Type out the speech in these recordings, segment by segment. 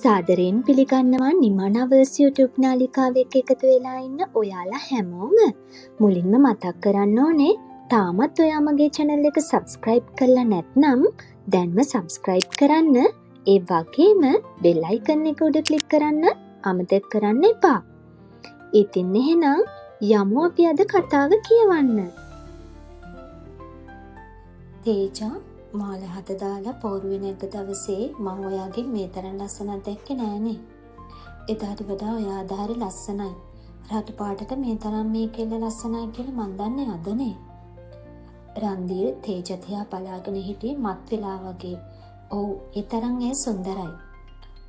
සාදරයෙන් පිළිගන්නවා නිමානවර්ස් YouTube නාලිකාවෙක් එකතු වෙලා ඉන්න ඔයාලා හැමෝම. මුලින්ම මතක් කරන්න ඕනේ තාමත් ඔයා මගේ channel එක subscribe කරලා නැත්නම් දැන්ම subscribe කරන්න. ඒ වගේම bell icon එක උඩ click කරන්න අමතක කරන්න එපා. ඉතින් එහෙනම් යමු අපි අද කතාව කියවන්න. තේජා මාල හත දාලා පෝරුවේ නැග දවසේ මම ඔයාගේ මේ තරම් ලස්සනක් දැක්කේ නෑනේ. එදාට වඩා ඔයා ආධාරි ලස්සනයි. රට පාටට මේ තරම් මේ කෙල්ල ලස්සනයි කියලා මන් දන්නේ අදනේ. රන්දීර තේජා තියා බලාගෙන හිටියේ මත් වෙලා වගේ. ඔව් ඒ තරම් ඒ සුන්දරයි.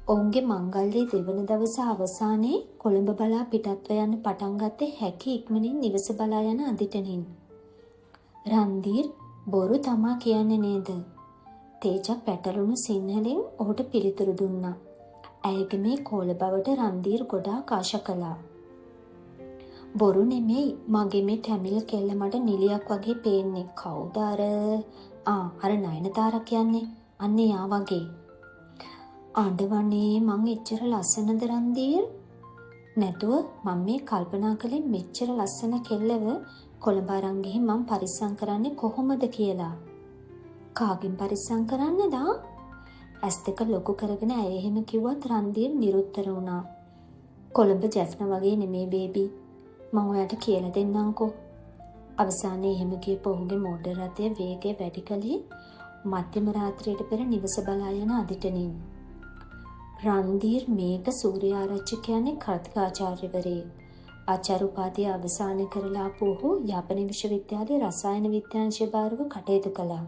ඔවුන්ගේ මංගල්‍යයේ දෙවන දවස අවසානයේ කොළඹ බලා පිටත්ව යන්න පටන් ගත්තේ හැකි ඉක්මනින් නිවස බලා යන අදිටනින්. රන්දීර් බොරු තමා කියන්නේ නේද? තේජා පැටළුණු සිංහලෙන් ඔහුට පිළිතුරු දුන්නා. ඇයගේ මේ කෝල බවට රන්දීර් ගොඩාක් ආශා කළා. බොරු නෙමෙයි, මගේ මේ ටැමිල් කෙල්ල මට නිලියක් වගේ පේන්නේ. කවුද අර? අර නයනතාරා කියන්නේ. අන්න යා වගේ. අඬවන්නේ මං එච්චර ලස්සනද රන්දීර්? නැතුව මම මේ කල්පනා කළේ මෙච්චර ලස්සන කෙල්ලව කොළඹ අරන් ගිහින් මම පරිස්සම් කරන්නේ කොහොමද කියලා. කාගෙන් පරිස්සම් කරන්නද? ඇස් දෙක ලොකු කරගෙන ඇය එහෙම කිව්වත් රන්දීර් නිරුත්තර වුණා. කොළඹ ජැෆ්නා වගේ නෙමේ බේබි. මම ඔයාට කියලා දෙන්නම්කෝ. අවසානයේ එහෙම කියපු ඔහුගේ මෝටර් රථය වේගය වැඩි කළේ මධ්‍යම රාත්‍රියට පෙර නිවස බලා යන අදිටනින්. රන්දීර් මේක සූර්යාරච්චි කියන්නේ කර්තිකාචාර්යවරේ. ආචාර්ය උපාධිය අවසන් කරලා ආපු ඔහු යාපන විශ්වවිද්‍යාලයේ රසායන විද්‍යාංශය භාරව කටයුතු කළා.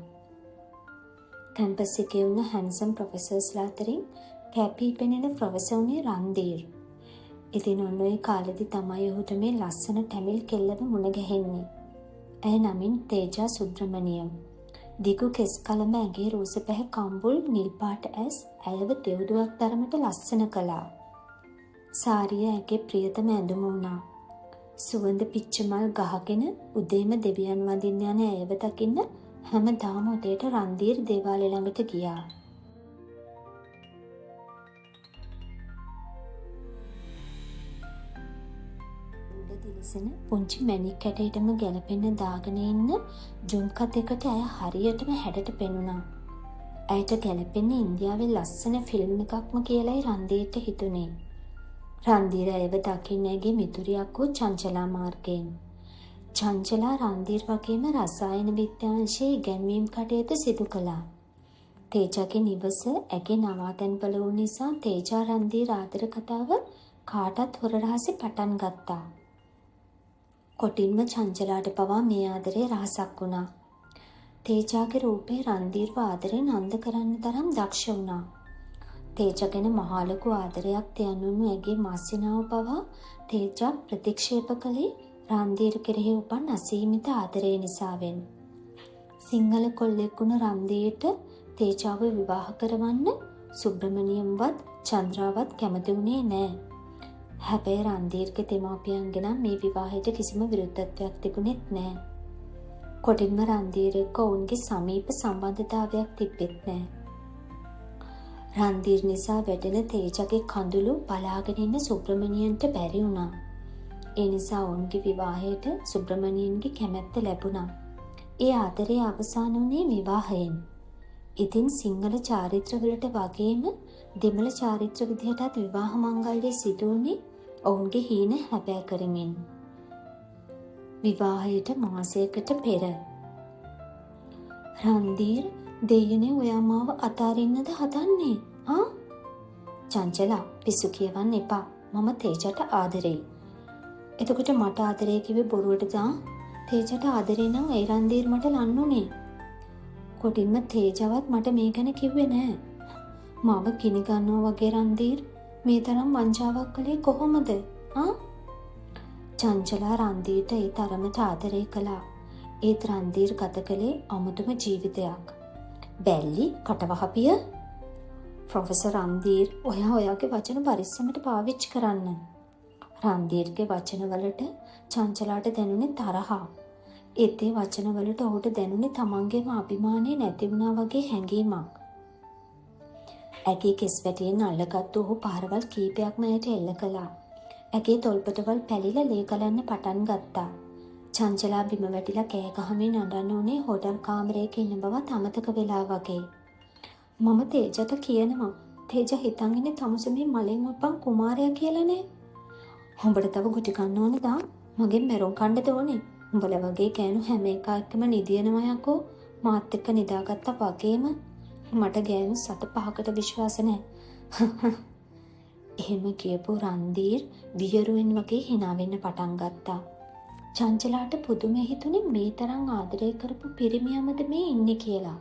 කැම්පස් එකේ වුණ හැන්සම් ප්‍රොෆෙසර්ස්ලා අතරින් කැපී පෙනෙන ප්‍රොෆෙසර් උනේ රන්දීර්. ඉතින් ඔන්න ඔය කාලෙදි තමයි ඔහුට මේ ලස්සන ටැමිල් කෙල්ලව මුණ ගැහෙන්නේ. ඇය නමින් තේජා සුබ්‍රමණියම්. දිගු කෙස් කලම ඇගේ රෝස පැහැ කම්බුල් නිල් පාට ඇස් ඇයව දෙව්දුවක් තරමට ලස්සන කළා. සාරිය ඇගේ ප්‍රියතම ඇඳුම වුණා. සුවඳ පිච්චමල් ගහගෙන උදේම දෙවියන් වඳින්න යන ඇයව දකින්න හැමදාම උදේට රන්දීර් දේවාලය ළඟට ගියා. උඩ දිලිසෙන පුංචි මැණික් කැටයටම ගැලපෙන්න දාගෙන ඉන්න ජුම්කත් එකට ඇය හරියටම හැඩට පෙනුණා. ඇයට ගැලපෙන්නේ ඉන්දියාවේ ලස්සන ෆිල්ම් එකක්ම කියලායි රන්දීර්ට හිතුනේ. රන්දීර ඇයව දකින්න ඇගේ මිතුරියක් වූ චංචලා මාර්ගයෙන්. චංචලා රන්දීර් වගේම රසායන විද්‍යාංශයේ ඉගැන්වීම් කටයුතු සිදු කළා. තේජාගේ නිවස ඇගේ නවාතැන්පල වූ නිසා තේජා රන්දීර් ආදර කතාව කාටත් හොර රහසේ පටන් ගත්තා. කොටින්ම චංචලාට පවා මේ ආදරේ රහසක් වුණා. තේජාගේ රූපේ රන්දීර්ව ආදරෙන් අන්ධ කරන්න තරම් දක්ෂ වුණා. තේජා ගැන මහා ලොකු ආදරයක් තියනුණු ඇගේ මාසිනාව පවා තේජා ප්‍රතික්ෂේප කළේ රන්දීර් කෙරෙහි උපන් අසීමිත ආදරය නිසාවෙන්. සිංහල කොල්ලෙක් වුණ රන්දීර්ට තේජාව විවාහ කරවන්න සුබ්‍රමණියම්වත් චන්ද්‍රාවත් කැමති වුණේ නෑ. හැබැයි රන්දීර්ගේ දෙමාපියන්ගේ නම් මේ විවාහයට කිසිම විරුද්ධත්වයක් තිබුණෙත් නෑ. කොටින්ම රන්දීර් එක්ක ඔවුන්ගේ සමීප සම්බන්ධතාවයක් තිබෙත් නෑ. රන්දීර් නිසා වැටෙන තේජාගේ කඳුළු බලාගෙන ඉන්න සුබ්‍රමණියන්ට බැරි වුණා. ඒ නිසා ඔවුන්ගේ විවාහයට සුබ්‍රමණියන්ගේ කැමැත්ත ලැබුණා. ඒ ආදරේ අවසන් වුණේ විවාහයෙන්. ඉතින් සිංහල චාරිත්‍රවලට වගේම දෙමළ චාරිත්‍ර විදිහටත් විවාහ මංගල්‍යය සිදු වුණේ ඔවුන්ගේ හීන හැබෑ කරමින්. විවාහයට මාසයකට පෙර. රන්දීර් දෙයනේ ඔයා මාව අතාරින්නද හදන්නේ? චංචලා පිස්සු කියවන්න එපා. මම තේජට ආදරෙයි. එතකොට මට ආදරේ කිව්වේ බොරුවටද? තේජට ආදරේ නම් ඒ රන්දීර් මට ලන්නුනේ. කොටින්ම තේජවත් මට මේ ගැන කිව්වේ නෑ. මාව කිනි ගන්නවා වගේ රන්දීර් මේ තරම් වංචාවක් කළේ කොහොමද? චංචලා රන්දීර්ට ඒ තරමට ආදරේ කළා. ඒත් රන්දීර් ගත කළේ අමුතුම ජීවිතයක්. බැල්ලි කටවහපිය. ප්‍රොෆෙසර් රන්දීර් ඔයාගේ වචන පරිස්සමට පාවිච්චි කරන්න. රන්දීර්ගේ වචනවලට චංචලාට දැනුනේ තරහා. ඒත් ඒ වචනවලට ඔහුට දැනුනේ තමන්ගේම අභිමානය නැති වුණා වගේ හැඟීමක්. ඇගේ කෙස් වැටියෙන් අල්ලගත්තු ඔහු පාරවල් කීපයක්ම ඇයට එල්ල කළා. ඇගේ තොල්පටවල් පැලිලා ලේ ගලන්න පටන් ගත්තා. චංචලා බිම වැටිලා කෑ ගහමින් අඬන්න උනේ හොටල් කාමරයක ඉන්න බවත් අමතක වෙලා වගේ. මම තේජට කියනවා තේජ හිතන් ඉන්නේ තමුසෙමේ මලෙන් උපන් කුමාරයා කියලානේ. උඹට තව ගුටි කන්න ඕනේද? මගෙන් මැරුම් කන්නද ඕනේ? උඹලා වගේ කෑනු හැම එකක්ම නිදියනවා යකෝ. මාත් එක්ක නිදාගත්තා වගේම මට ගෑනු 7-5කට විශ්වාස නැහැ. එහෙම කියපු රන්දීර් වියරුවෙන් වගේ hina වෙන්න පටන් ගත්තා. චංචලාට පුදුමෙ හිතුනේ මේ තරම් ආදරය කරපු පිරිමියමද මේ ඉන්නේ කියලා.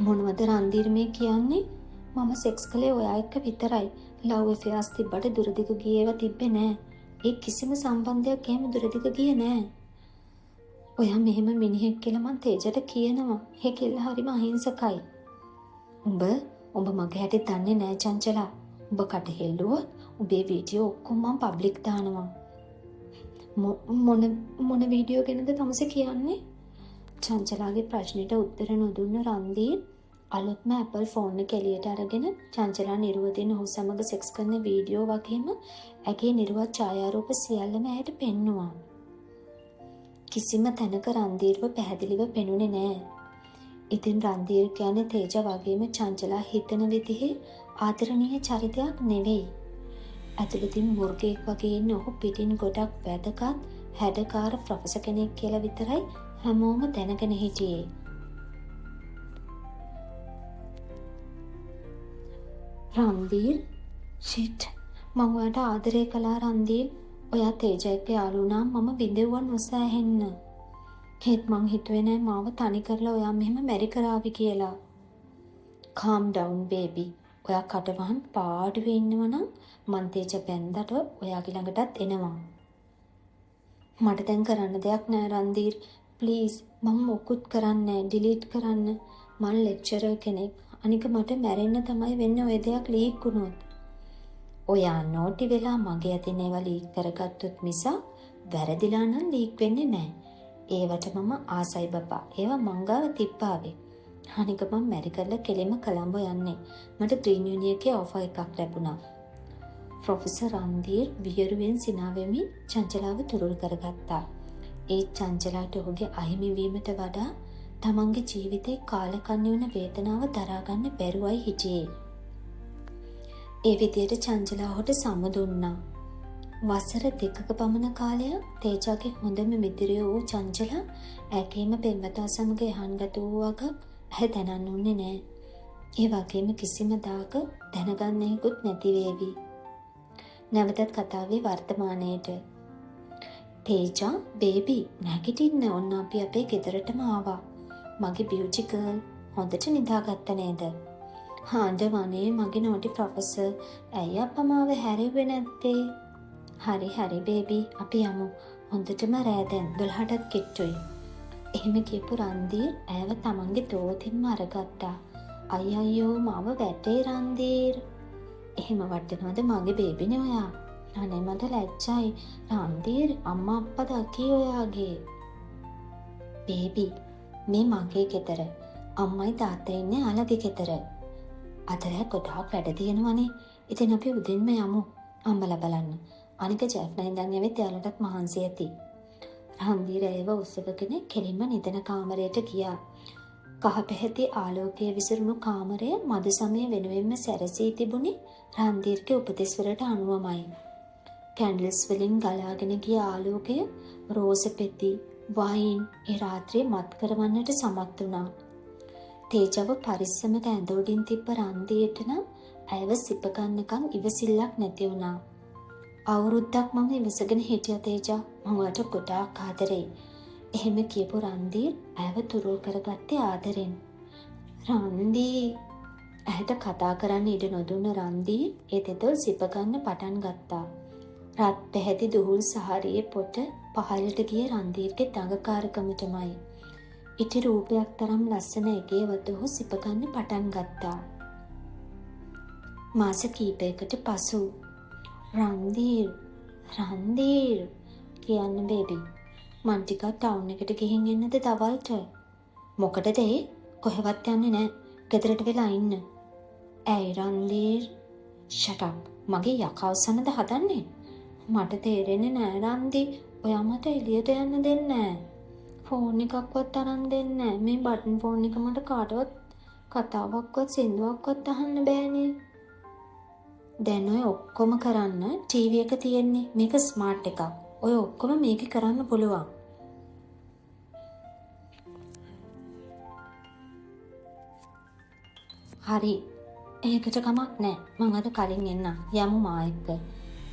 මොනවද රන්දීර් මේ කියන්නේ? මම සෙක්ස් කළේ ඔයා එක්ක විතරයි. ලව් ඇෆෙයර්ස් තිබ්බට දුරදිග ගියේව තිබ්බේ නෑ. ඒ කිසිම සම්බන්ධයක් එහෙම දුරදිග ගියේ නෑ. ඔයා මෙහෙම මිනිහෙක් කියලා මං තේජට කියනවා. ඒ කෙල්ල හරිම අහිංසකයි. උඹ මගේ හැටි දන්නේ නෑ චංචලා. උඹ කට හෙල්ලුවොත් උඹේ වීඩියෝ ඔක්කොම මං පබ්ලික් දානවා. මොන වීඩියෝ ගැනද තමසේ කියන්නේ? චංචලාගේ ප්‍රශ්නෙට උත්තර නොදුන්න රන්දීර් අලුත්ම Apple ෆෝන් එක එළියට අරගෙන චංචලා නිර්වදින ඔහු සමග සෙක්ස් කරන වීඩියෝ වගේම ඇගේ නිර්වත් ඡායාරූප සියල්ලම ඇයට පෙන්නුවා. කිසිම තැනක රන්දීර්ව පැහැදිලිව පෙනුනේ නෑ. ඉතින් රන්දීර් කියන්නේ තේජ වගේම චංචලා හිතන විදිහේ ආදරණීය චරිතයක් නෙවෙයි. ඇතුළතින් මුර්ගෙක් වගේ ඉන්න ඔහු පිටින් ගොඩක් වැදගත් හැඩකාර ප්‍රොෆෙසර් කෙනෙක් කියලා විතරයි හැමෝම දැනගෙන හිටියේ. රන්දීර් ෂිට් මම ඔයාට ආදරය කළා රන්දීර්. ඔයා තේජ එක්ක යාළු වුණාම මම විඳෙව්වා නොසෑහෙන්න. ඒත් මං හිතුවේ නෑ මාව තනි කරලා ඔයා මෙහෙම මැරි කරાવી කියලා. calm down baby. ඔයා කටවහන් පාඩුවේ ඉන්නවනම් මං තේජ බැන්දට ඔයාගේ ළඟටත් එනවා. මට දැන් කරන්න දෙයක් නෑ රන්දීර්. ප්ලීස් මම මොකුත් කරන්නේ නෑ. ඩිලීට් කරන්න. මං ලෙක්චරර් කෙනෙක්. අනික මට මැරෙන්න තමයි වෙන්නේ ඔය දෙයක් ලීක් වුණොත්. ඔයා නෝටි වෙලා මගේ අතින් ඒවා ලීක් කරගත්තොත් මිස වැරදිලා නම් ලීක් වෙන්නේ නැහැ. ඒවට මම ආසයි බපා. ඒවා මංගාව තිබ්බාවේ. අනික මම මැරි කරලා කෙලිම කොළඹ යන්නේ. මට ග්‍රීන් යුනියන් එකේ ඔෆර් එකක් ලැබුණා. ප්‍රොෆෙසර් රන්දීර් වියරුවෙන් සිනාවෙමින් චංචලාව තුරුල් කරගත්තා. ඒ චංචලාට ඔහුගේ අහිමි වීමට වඩා තමන්ගේ ජීවිතේ කාලකන්ණි වුණ වේදනාව දරාගන්න බැරුවයි හිටියේ. ඒ විදියට චංචලා ඔහුට සම දුන්නා. වසර 2ක පමණ කාලයක් තේජාගේ හොඳම මිත්‍රයෝ වූ චංචලා ඇගේම පෙම්වතා සමග යහන් ගත වූ වග ඇය දැනන්නුන්නේ නෑ. ඒ වගේම කිසිම දාක දැනගන්නේකුත් නැති වේවි. නැවතත් කතාවේ වර්තමානයේට. තේජා බේබි නැගිටින්න ඔන්න අපි අපේ ගෙදරටම ආවා. මගේ බියුටි ගර්ල් හොඳට නිදාගත්ත නේද? හාඬවනේ මගේ නෝටි ප්‍රොෆෙසර් ඇයි අප්පා මාව හැරෙව්වේ නැත්තේ? හරි බේබි අපි යමු. හොඳටම රෑ දැන් 12ටත් කිට්ටුයි. එහෙම කියපු රන්දීර් ඇයව තමන්ගේ දෝතින්ම අරගත්තා. අයියෝ මාව වැටේ රන්දීර්. එහෙම වටනවද මගේ බේබිනේ ඔයා? අනේ මට ලැජ්ජයි. රන්දීර් අම්මා අප්පා දකී ඔයාගේ. බේබි මේ මගේ ගෙදර. අම්මයි තාත්තයි ඉන්නේ අලගේ ගෙදර. අතර ගොඩාක් වැඩ තියෙනවනේ. ඉතින් අපි උදින්ම යමු. අම්මලා බලන්න. අනික ජෙෆ්නා ඉඳන් ඇවිත් යාළුවටත් මහන්සි ඇති. රන්දීර් ඒව උස්සවගෙන කෙලින්ම නිදන කාමරයට ගියා. කහ පැහැති ආලෝකයේ විසිරුණු කාමරය මද සමය වෙනුවෙන්ම සැරසී තිබුණේ රන්දීර්ගේ උපදෙස් වලට අනුවමයි. කැන්ඩල්ස් වලින් ගලාගෙන ගිය ආලෝකය රෝස පෙති වයින් ඒ රාත්‍රියේ මත් කරවන්නට සමත් වුණා. තේජව පරිස්සමට ඇඳෝඩින් තිබ්බ රන්දීර්ට නම් ඇයව සිප ගන්නකම් ඉවසිල්ලක් නැති වුණා. අවුරුද්දක් මම ඉවසගෙන හිටියා තේජා. මම ඔයාට ගොඩාක් ආදරෙයි. එහෙම කියපු රන්දීර් ඇයව තුරුල් කරගත්තේ ආදරෙන්. රන්දීර් ඇයට කතා කරන්න ඉඩ නොදුන්න රන්දීර් ඒ තෙතල් සිප ගන්න පටන් ගත්තා. රත් පැහැති දුහුල් සහරියේ පොට පහළට ගිය රන්දීර්ගේ දඟකාරකමටමයි. ඉටි රූපයක් තරම් ලස්සන එකේ වතෝ සිප ගන්න පටන් ගත්තා. මාස කීපයකට පසු රන්දීර් කියන්න බේබි. මං ටිකක් ටවුන් එකට ගිහින් එන්නද දවල්ට? මොකටද ඒ? කොහෙවත් යන්නේ නැහැ. ගෙදරට වෙලා ඉන්න. ඇයි රන්දීර්? shut up. මගේ යකවසනද හදන්නේ? මට තේරෙන්නේ නෑ රන්දි. ඔයා මට එළියට යන්න දෙන්නේ නෑ. ෆෝන් එකක්වත් අරන් දෙන්නේ නෑ. මේ බටන් ෆෝන් එක මට කාටවත් කතාවක්වත් සින්දුවක්වත් අහන්න බෑනේ. දැන් ඔය ඔක්කොම කරන්න ටීවී එක තියෙන්නේ. මේක ස්මාර්ට් එකක්. ඔය ඔක්කොම මේක කරන්න පුළුවන්. හරි. ඒකට කමක් නෑ. මං අද කලින් එන්නම්. යමු මා එක්ක.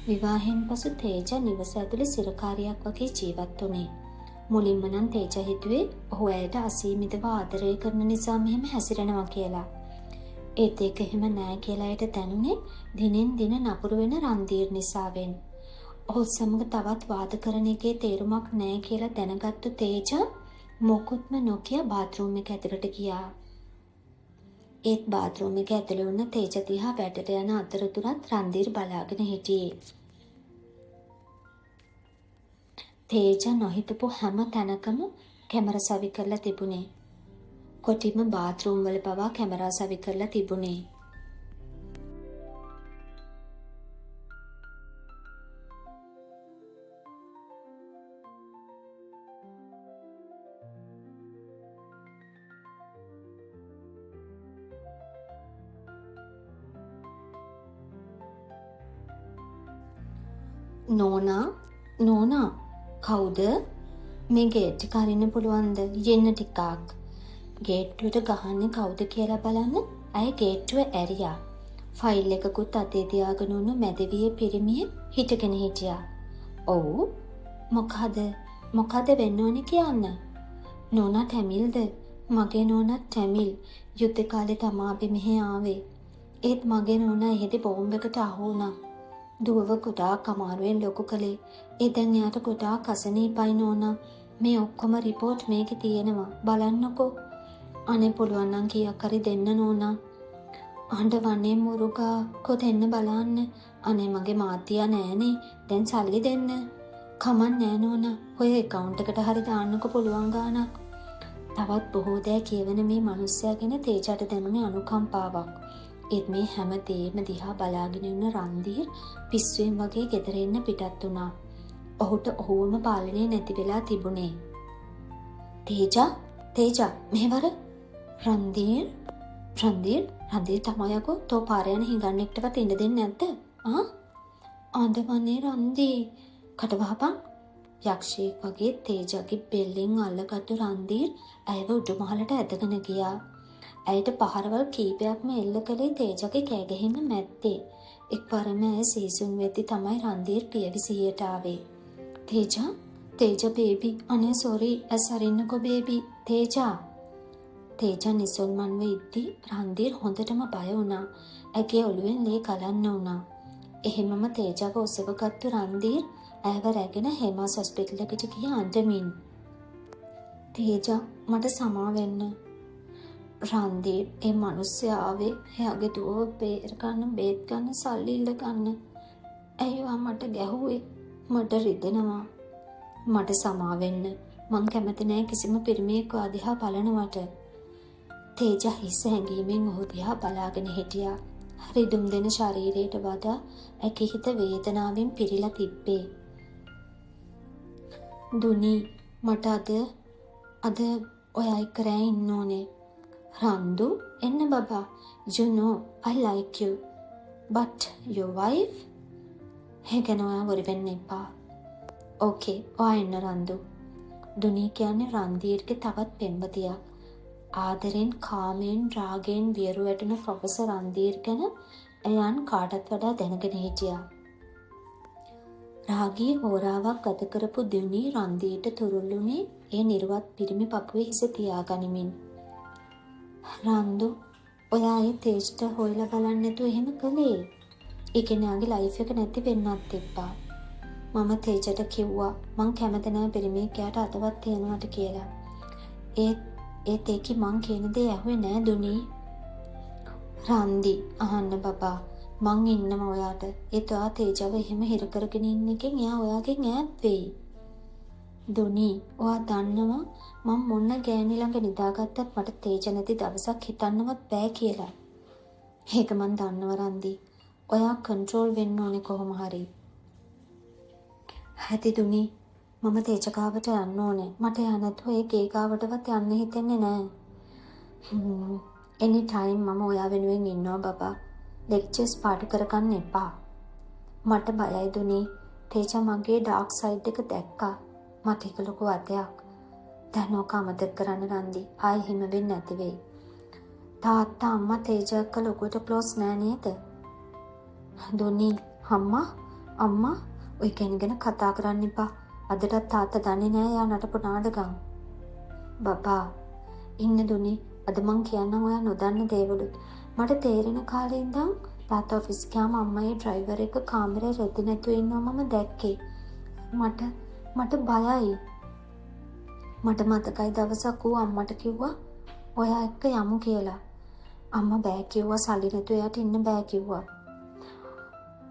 විවාහයෙන් පසු තේජ නිවස ඇතුලේ සිරකාරියක් වගේ ජීවත් වුණේ. මුලින්ම නම් තේජ හිතුවේ ඔහු ඇයට අසීමිතව ආදරය කරන නිසා මෙහෙම හැසිරෙනවා කියලා. ඒත් ඒක එහෙම නෑ කියලා ඇයට දැනුනේ දිනෙන් දින නපුරු වෙන රන්දීර් නිසාවෙන්. ඔහු සමග තවත් වාද කරන එකේ තේරුමක් නෑ කියලා දැනගත්තු තේජ මොකුත්ම නොකිය බාත්රූම් එක ඇතුළට ගියා. ඒත් බාත්රූම් එක ඇතුළේ වුණ තේජ දිහා වැඩට යන අතරතුරත් රන්දීර් බලාගෙන හිටියේ. තේජ නොහිතපු හැම තැනකම කැමරා සවි කරලා තිබුණේ. කොටිම බාත්රූම් වල පවා කැමරා සවි කරලා තිබුණේ. නෝනා කවුද? මේ ගේට් එක අරින්න පුළුවන්ද? යන්න ටිකක්. ගේට්ටුවට ගහන්නේ කවුද කියලා බලන්න ඇය ගේට්ටුව ඇරියා. ෆයිල් එකකුත් අතේ තියාගෙන උණු මැදවියේ පිරිමියෙ හිටගෙන හිටියා. ඔව් මොකද වෙන්න ඕනේ කියන්න? නෝනා ටැමිල්ද? මගේ නෝනා ටැමිල්. යුද්ධ කාලේ තමා අපි මෙහෙ ආවේ. ඒත් මගේ නෝනා එහෙදි බෝම්බ එකට අහු වුණා. දුවව ගොඩාක් අමාරුවෙන් ලොකු කළේ. ඒ දැන් එයාට ගොඩාක් අසනීපයි නෝනා. මේ ඔක්කොම රිපෝට් මේකේ තියෙනවා. බලන්නකෝ. අනේ පුළුවන් නම් කීයක් හරි දෙන්න නෝනා. අඬවන්නේ මුරුගා කො දෙන්න බලන්න. අනේ මගේ මාත්‍යා නෑනේ. දැන් සල්ලි දෙන්න. කමක් නෑ නෝනා. ඔය account එකට හරි දාන්නකෝ පුළුවන් ගාණක්. තවත් බොහෝ දෑ කියවන මේ මිනිස්සයා ගැන තේජට දැනුනේ අනුකම්පාවක්. ඒත් මේ හැම දෙයක්ම දිහා බලාගෙන ඉන්න රන්දීර් පිස්සුවෙන් වගේ ගෙදර එන්න පිටත් වුණා. ඔහුට ඔහුවම පාලනය නැති වෙලා තිබුණේ. තේජ මෙහෙවර රන්දීර් තමයි අකෝ තෝ පාර යන හිඟන්නෙක්ටවත් ඉන්න දෙන්නේ නැද්ද? අඬවන්නේ රන්දී කටවහපන්. යක්ෂයෙක් වගේ තේජගේ බෙල්ලෙන් අල්ලගත්තු රන්දීර් ඇයව උඩුමහලට ඇදගෙන ගියා. ඇයට පහරවල් කීපයක්ම එල්ල කළේ තේජගේ කෑගැහිම මැත්තේ. එක්වරම ඇය සීසුන් වෙද්දි තමයි රන්දීර් පියවිසියට ආවේ. තේජ බේබි අනේ සොරි ඇස් අරින්නකෝ බේබි. තේජ නිසල්මන්ව ඉද්දි රන්දීර් හොඳටම බය වුණා. ඇගේ ඔළුවෙන් ලේ ගලන්න වුණා. එහෙමම තේජව ඔසවගත්තු රන්දීර් ඇයව රැගෙන හෙමාස් හොස්පිටල් එකට ගිය අඬමින්. තේජ මට සමා වෙන්න. රන්දීර් ඒ මිනිස්සයා ආවේ එයාගේ දුවව බේර ගන්න බේත් ගන්න සල්ලි ඉල්ල ගන්න. ඇයිවා මට ගැහුවේ? මට රිදෙනවා. මට සමා වෙන්න. මං කැමති නෑ කිසිම පිරිමියෙක් ආදිහා බලනවට. තේජ හිස හැංගීමෙන් ඔහු දිහා බලාගෙන හිටියා. රිදුම් දෙන ශරීරයට වඩා ඇගේ හිත වේදනාවෙන් පිරීලා තිබ්බේ. දුනි මට අද ඔයා එක්ක රෑ ඉන්න ඕනේ. රන්දු එන්න බබා. You know I like you. But your wife? හැගෙන ඔයා වරි වෙන්න එපා. ඕකේ ඔයා එන්න රන්දු. දුනී කියන්නේ රන්දීර්ගේ තවත් පෙම්වතියක්. ආදරෙන් කාමෙන් රාගෙන් වියරු වැටෙන ප්‍රොෆෙසර් රන්දීර් ගැන එයන් කාටත් වඩා දැනගෙන හිටියා. රාගී හෝරාවක් ගත කරපු දුනී රන්දීර්ට තුරුල්ුනේ ඒ නිර්වත් පිරිමි පපුවේ හිස තියාගනිමින්. රන්දු ඔයා ඒ තේජ්ට හොයලා බලන්න නැතුව එහෙම කළේ. ඒ කෙනාගේ ලයිෆ් එක නැති වෙන්නත් එපා. මම තේජට කිව්වා මං කැමති නැහැ පිරිමියෙක් යාට අතවත් තියනවට කියලා. ඒත් ඒකි මං කියන දේ ඇහුවේ නෑ දුනී. රන්දි අහන්න බබා මං ඉන්නම ඔයාට. ඒත් ඔයා තේජව එහෙම හිර කරගෙන ඉන්න එකෙන් එයා ඔයාගෙන් ඈත් වෙයි. දුනී ඔයා දන්නවා මම මොන ගෑණි ළඟ නිදාගත්තත් මට තේජ නැති දවසක් හිතන්නවත් බෑ කියලා. ඒක මන් දන්නව රන්දි. ඔයා කන්ට්‍රෝල් වෙන්න ඕනේ කොහොම හරි. හැටි දුනි මම තේජකාවට යන්න ඕනේ. මට යන්න නැතුව ඒ ගේ ගාවටවත් යන්න හිතෙන්නේ නෑ. එනි ටයිම් මම ඔයා වෙනුවෙන් ඉන්නවා බබා. ලෙක්චර්ස් පාඩු කරගන්න එපා. මට බයයි දුනි. තේජා මගේ ඩාර්ක් සයිඩ් එක දැක්කා. මට ඒක ලොකු වදයක්. දැන් ඕක අමතක කරන්න රන්දි. ආයෙ හිම වෙන්නේ නැති වෙයි. තාත්තා අම්මා තේජා එක්ක ලොකුට ක්ලෝස් නෑ නේද? දුනි අම්මා ඔය කෙනෙක්ගෙන කතා කරන්න එපා. අදටත් තාත්තා දන්නේ නෑ යා නටපු නාටකම්. බබා ඉන්න දුනි. අද මං කියන්නම් ඔයා නොදන්න දේවලුත්. මට තේරෙන කාලේ ඉඳන් තාත්තා ඔෆිස් ගියාම අම්මයි ඩ්‍රයිවර් එක කාමරේ රෙදි නැතුව ඉන්නවා මම දැක්කේ. මට බයයි. මට මතකයි දවසක් ඌ අම්මට කිව්වා ඔයා එක්ක යමු කියලා. අම්මා බෑ කිව්වා සල්ලි නැතුව එයාට ඉන්න බෑ කිව්වා.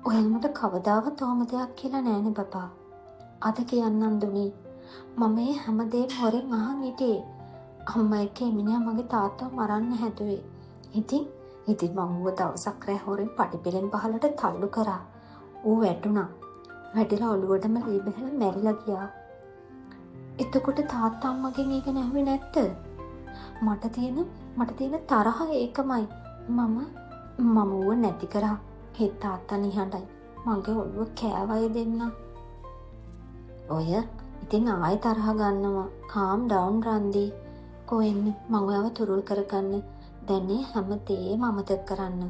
ඔයාලට කවදාවත් ඔහොම දෙයක් කියලා නෑනේ බබා. අද කියන්නම් දුනි. මම මේ හැමදේම හොරෙන් අහන් හිටියේ. අම්මා එක්ක මිනිහා මගේ තාත්තව මරන්න හැදුවේ. ඉතින් මම ඌව දවසක් රෑ හොරෙන් පටිපෙලෙන් පහලට තල්ලු කරා. ඌ වැටුණා. වැටිලා ඔළුවටම ලී බැහැලා මැරිලා ගියා. එතකොට තාත්තා අම්මගෙන් ඒක නැහුවේ නැත්ද? මට තියෙන තරහ ඒකමයි. මම ඌව නැති කරා. ඒ තාත්තා නිහඬයි. මගේ ඔළුව කෑවයි දෙන්න. ඔය ඉතින් ආයෙ තරහ ගන්නවා. calm down රන්දි. කොහෙන්නේ මම ඔයාව තුරුල් කරගන්න. දැන් හැමදේම අමතක කරන්න.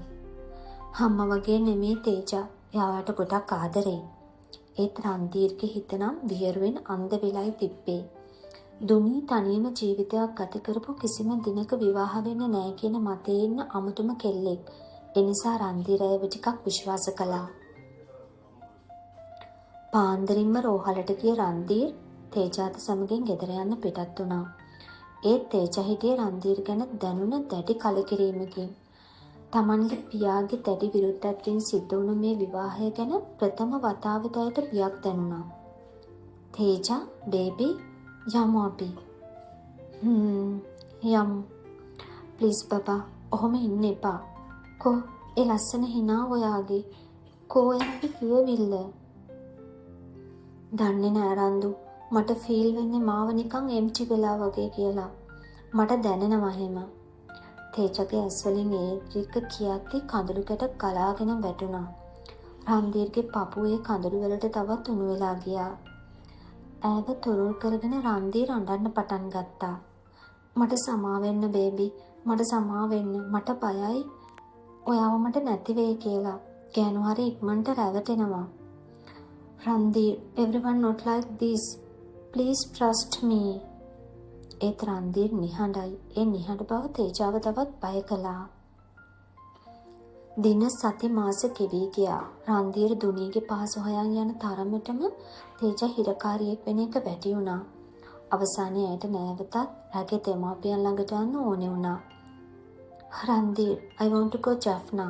අම්මා වගේ නෙමෙයි තේජා. එයාට ගොඩක් ආදරේ. ඒත් රන්දීර්ගේ හිතනම් විහිරුවෙන් අන්ධ වෙලයි තිබ්බේ. දුනි තනියම ජීවිතයක් ගත කරපු කිසිම දිනක විවාහ වෙන්න නෑ කියන මතේ ඉන්න අමුතුම කෙල්ලෙක්. ඒ නිසා රන්දීර් අයව ටිකක් විශ්වාස කළා. පාන්දරින්ම රෝහලට ගිය රන්දීර් තේජාත් සමගින් ගෙදර යන්න පිටත් වුණා. ඒත් තේජා හිටියේ රන්දීර් ගැන දැනුණ දැඩි කලකිරීමකින්. තමන්ගේ පියාගේ දැඩි විරුද්ධත්වයෙන් සිද්ධ වුණු මේ විවාහය ගැන ප්‍රථම වතාවට ඇයට බියක් දැනුණා. තේජා බේබි යමු අපි. යමු. ප්ලීස් බබා ඔහොම ඉන්න එපා. කෝ ඒ ලස්සන හිනා ඔයාගේ. කෝ ඔයාගේ කියවිල්ල. දන්නේ නෑ රන්දු. මට ෆීල් වෙන්නේ මාව නිකන් එම්ටි වෙලා වගේ කියලා. මට දැනෙනවා එහෙම. තේජගේ ඇස්වලින් ඒ ටික කියද්දි කඳුළු කැට ගලාගෙන වැටුණා. රන්දීර්ගේ පපුවේ කඳුළු වලට තවත් උණු වෙලා ගියා. ඈව තුරුල් කරගෙන රන්දීර් අඬන්න පටන් ගත්තා. මට සමා වෙන්න බේබි. මට සමා වෙන්න. මට බයයි ඔයාව මට නැති වෙයි කියලා. ගෑනු හරි ඉක්මනට රැවටෙනවා. රන්දීර් everyone not like this. Please trust me. ඒත් රන්දීර් නිහඬයි. ඒ නිහඬ බව තේජාව තවත් බය කළා. දින සති මාස ගෙවී ගියා. රන්දීර් දුනීගේ පහස හොයන් යන තරමටම තේජා හිරකාරියෙක් වෙන එක වැටි වුණා. අවසානයේ ඇයට නැවතත් ඇගේ දෙමාපියන් ළඟට යන්න ඕනේ වුණා. රන්දීර් I want to go Jaffna.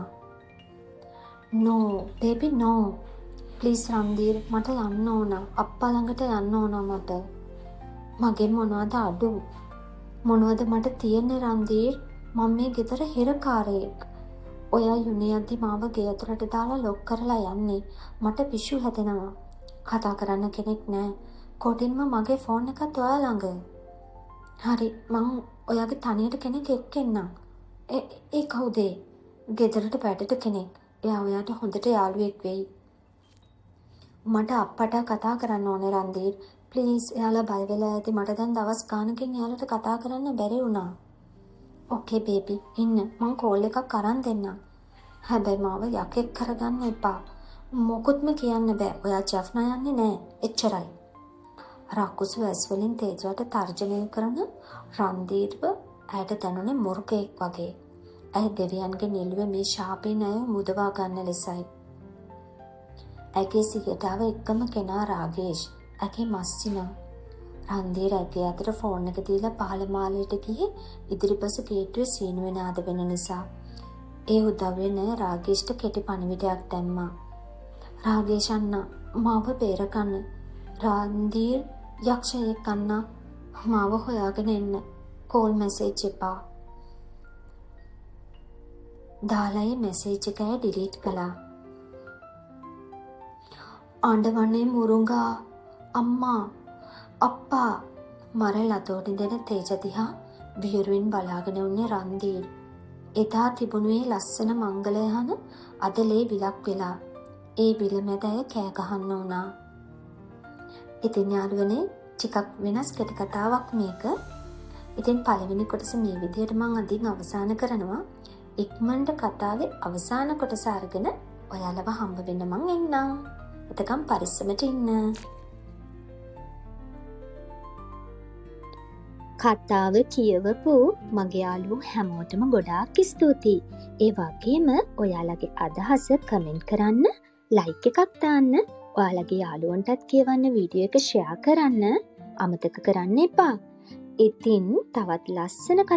No baby no. Please රන්දීර් මට යන්න ඕන. අප්පා ළඟට යන්න ඕන මට. මගේ මොනවද අඩු? මොනවද මට තියෙන්නේ රන්දීර්? මම මේ ගෙදර හිරකාරයෙක්. ඔයා යුනියද්දි මාව ගේ ඇතුළට දාලා ලොක් කරලා යන්නේ. මට පිස්සු හැදෙනවා. කතා කරන්න කෙනෙක් නැහැ. කොටින්ම මගේ ෆෝන් එකත් ඔයා ළඟ. හරි මං ඔයාගේ තනියට කෙනෙක් එක්ක එන්නම්. ඒ කවුද? ගෙදරට වැඩට කෙනෙක්. එයා ඔයාට හොඳට යාළුවෙක් වෙයි. මට අප්පට කතා කරන්න ඕනේ රන්දීර්. ප්ලීස් එයාලා බය වෙලා ඇති. මට දැන් දවස් ගානකින් එයාලට කතා කරන්න බැරි වුණා. ඕකේ බේබි ඉන්න. මං කෝල් එකක් අරන් දෙන්නම්. හැබැයි මාව යකෙක් කරගන්න එපා. මොකුත්ම කියන්න බෑ. ඔයා ජෆ්නා යන්නේ නෑ. එච්චරයි. රකුසු ඇස් වලින් තේජාට තර්ජනය කරන රන්දීර්ව ඇයට දැනුනේ මුර්ගයෙක් වගේ. ඇය දෙවියන්ගේ නිලුවේ මේ ශාපයෙන් ඇය මුදවා ගන්න ලෙසයි. ඇගේ සිගටාව එක්කම කෙනා රාගේෂ්. ඇගේ මස්සිනා. රන්දීර් ඇගේ අතට ෆෝන් එක දීලා පහළ මාලයට ගියේ ඉදිරිපස ගේට්ටුවේ සීනුවේ නාද වෙන නිසා. ඒ උදව්වෙන් ඇය රාගේෂ්ට කෙටි පණිවිඩයක් දැම්මා. රාගේෂ් අන්නා මාව බේරගන්න. රන්දීර් යක්ෂයෙක් අන්නා මාව හොයාගෙන එන්න. කෝල් මැසේජ් එපා. දාලයි මැසේජ් එක ඩිලීට් කළා. ආණ්ඩවන්නේ මුරුංගා අම්මා අප්පා මරල් අතෝටින් දෙන තේජ දිහා විහිරුවෙන් බලාගෙන උන්නේ රන්දීර්. එදා තිබුණේ ලස්සන මංගලයහන අදලේ විලක් වෙලා. ඒ විල මැද අය කෑ ගහන්න වුණා. ඉතින් යාළුවනේ ටිකක් වෙනස් කෙටි කතාවක් මේක. ඉතින් පළවෙනි කොටස මේ විදිහට මම අදින් අවසන් කරනවා. ඉක්මනට කතාවේ අවසාන කොටස අරගෙන ඔයාලව හම්බ වෙන්න මං එන්නම්. එතකම් පරිස්සමට ඉන්න. කතාව කියවපු මගේ යාළුවෝ හැමෝටම ගොඩාක් ස්තුතියි. ඒ වගේම ඔයාලගේ අදහස කමෙන්ට් කරන්න, ලයික් එකක් දාන්න, ඔයාලගේ යාළුවන්ටත් කියවන්න, වීඩියෝ එක ෂෙයා කරන්න අමතක කරන්න එපා. ඉතින් තවත් ලස්සන